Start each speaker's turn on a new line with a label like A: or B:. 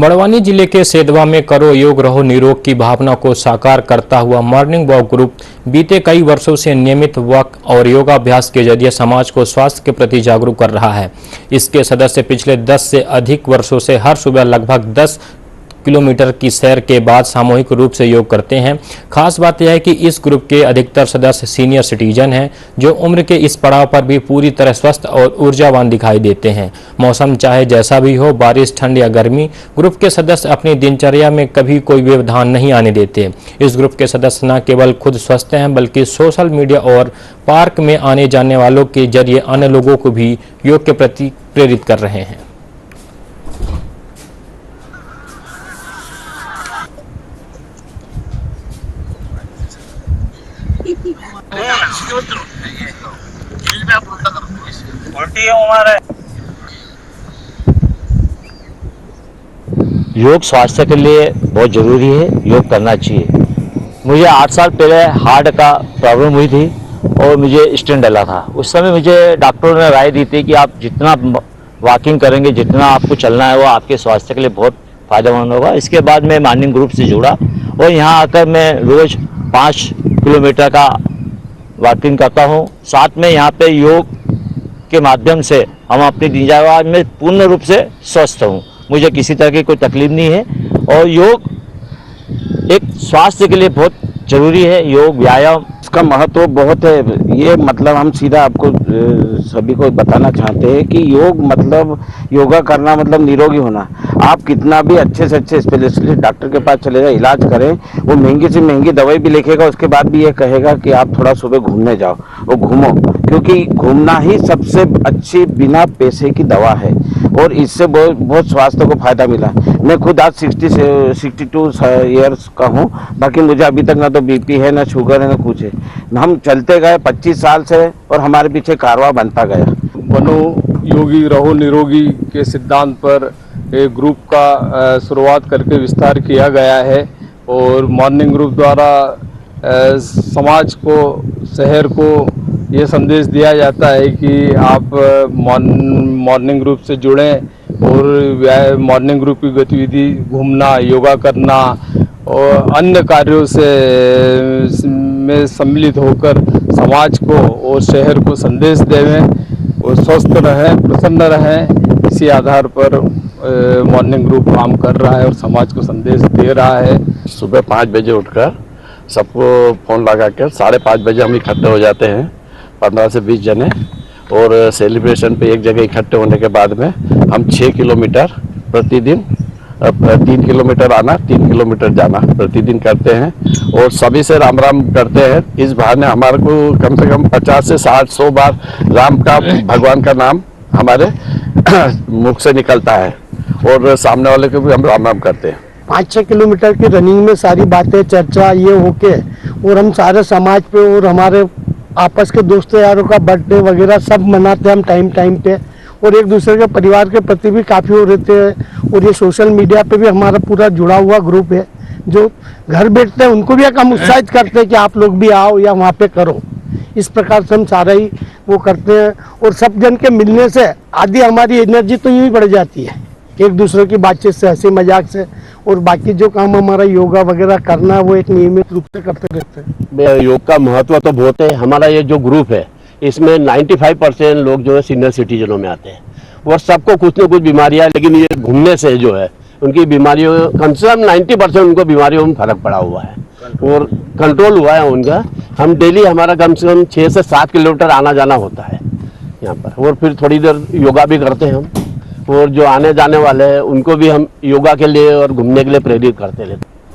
A: बड़वानी जिले के सेंधवा में करो योग रहो निरोग की भावना को साकार करता हुआ मॉर्निंग वॉक ग्रुप बीते कई वर्षों से नियमित वॉक और योगाभ्यास के जरिए समाज को स्वास्थ्य के प्रति जागरूक कर रहा है। इसके सदस्य पिछले 10 से अधिक वर्षों से हर सुबह लगभग 10 किलोमीटर की सैर के बाद सामूहिक रूप से योग करते हैं। खास बात यह है कि इस ग्रुप के अधिकतर सदस्य सीनियर सिटीजन हैं, जो उम्र के इस पड़ाव पर भी पूरी तरह स्वस्थ और ऊर्जावान दिखाई देते हैं। मौसम चाहे जैसा भी हो, बारिश, ठंड या गर्मी, ग्रुप के सदस्य अपनी दिनचर्या में कभी कोई व्यवधान नहीं आने देते। इस ग्रुप के सदस्य न केवल खुद स्वस्थ हैं, बल्कि सोशल मीडिया और पार्क में आने जाने वालों के जरिए अन्य लोगों को भी योग के प्रति प्रेरित कर रहे हैं।
B: योग स्वास्थ्य के लिए बहुत ज़रूरी है, योग करना चाहिए। मुझे 8 साल पहले हार्ट का प्रॉब्लम हुई थी और मुझे स्टेंट डला था। उस समय मुझे डॉक्टरों ने राय दी थी कि आप जितना वॉकिंग करेंगे, जितना आपको चलना है, वो आपके स्वास्थ्य के लिए बहुत फ़ायदेमंद होगा। इसके बाद मैं मॉर्निंग ग्रुप से जुड़ा और यहाँ आकर मैं रोज़ 5 किलोमीटर का वॉकिंग करता हूँ। साथ में यहाँ पे योग के माध्यम से हम अपनी दिनचर्या में पूर्ण रूप से स्वस्थ हूँ। मुझे किसी तरह की कोई तकलीफ नहीं है और योग एक स्वास्थ्य के लिए बहुत जरूरी है। योग व्यायाम
C: इसका महत्व बहुत है। ये मतलब हम सीधा आपको सभी को बताना चाहते हैं कि योग मतलब योगा करना मतलब निरोगी होना। आप कितना भी अच्छे से अच्छे स्पेशलिस्ट डॉक्टर के पास चले जाए, इलाज करें, वो महंगी से महंगी दवाई भी लिखेगा, उसके बाद भी ये कहेगा कि आप थोड़ा सुबह घूमने जाओ। वो घूमो, क्योंकि घूमना ही सबसे अच्छी बिना पैसे की दवा है और इससे बहुत स्वास्थ्य को फायदा मिला। मैं खुद आज 62 ईयर्स का हूँ, बाकी मुझे अभी तक ना तो बीपी है, ना शुगर है, ना कुछ है। हम चलते गए 25 साल से और हमारे पीछे कारवां बनता गया।
D: बनो योगी रहो निरोगी के सिद्धांत पर एक ग्रुप का शुरुआत करके विस्तार किया गया है और मॉर्निंग ग्रुप द्वारा समाज को, शहर को ये संदेश दिया जाता है कि आप मॉर्निंग ग्रुप से जुड़ें और मॉर्निंग ग्रुप की गतिविधि घूमना, योगा करना और अन्य कार्यों से में सम्मिलित होकर समाज को और शहर को संदेश देवें और स्वस्थ रहें, प्रसन्न रहें। इसी आधार पर मॉर्निंग ग्रुप काम कर रहा है और समाज को संदेश दे रहा है।
E: सुबह 5 बजे उठकर सबको फ़ोन लगाकर 5:30 बजे हम इकट्ठे हो जाते हैं, 15 से 20 जने, और सेलिब्रेशन पे एक जगह इकट्ठे होने के बाद में हम 6 किलोमीटर प्रतिदिन, 3 किलोमीटर आना, 3 किलोमीटर जाना प्रतिदिन करते हैं और सभी से राम राम करते हैं। इस बहाने हमारे को कम से कम 50 से 100 बार राम का, भगवान का नाम हमारे मुख से निकलता है और सामने वाले को भी हम राम राम करते हैं।
F: 5-6 किलोमीटर की रनिंग में सारी बातें, चर्चा ये होके और हम सारे समाज पे और हमारे आपस के दोस्तों यारों का बर्थडे वगैरह सब मनाते हैं हम टाइम पे और एक दूसरे के परिवार के प्रति भी काफ़ी हो रहते हैं। और ये सोशल मीडिया पे भी हमारा पूरा जुड़ा हुआ ग्रुप है, जो घर बैठते हैं उनको भी हम उत्साहित करते हैं कि आप लोग भी आओ या वहाँ पे करो। इस प्रकार से हम सारा ही वो करते हैं और सब जन के मिलने से आधी हमारी एनर्जी तो यूँ ही बढ़ जाती है, एक दूसरे की बातचीत से, हंसी मजाक से, और बाकी जो काम हमारा योगा वगैरह करना है वो एक नियमित रूप से करते रहते हैं।
G: योग का महत्व तो बहुत है। हमारा ये जो ग्रुप है इसमें 95% लोग जो है सीनियर सिटीजनों में आते हैं और सबको कुछ न कुछ बीमारियां, लेकिन ये घूमने से जो है उनकी बीमारियों, कम से कम 90% उनको बीमारियों में फर्क पड़ा हुआ है और कंट्रोल हुआ है उनका। हम डेली हमारा कम से कम 6 से 7 किलोमीटर आना जाना होता है यहाँ पर और फिर थोड़ी देर योगा भी करते हैं हम और जो आने जाने वाले हैं उनको भी हम योगा के लिए और घूमने के लिए प्रेरित करते रहते हैं।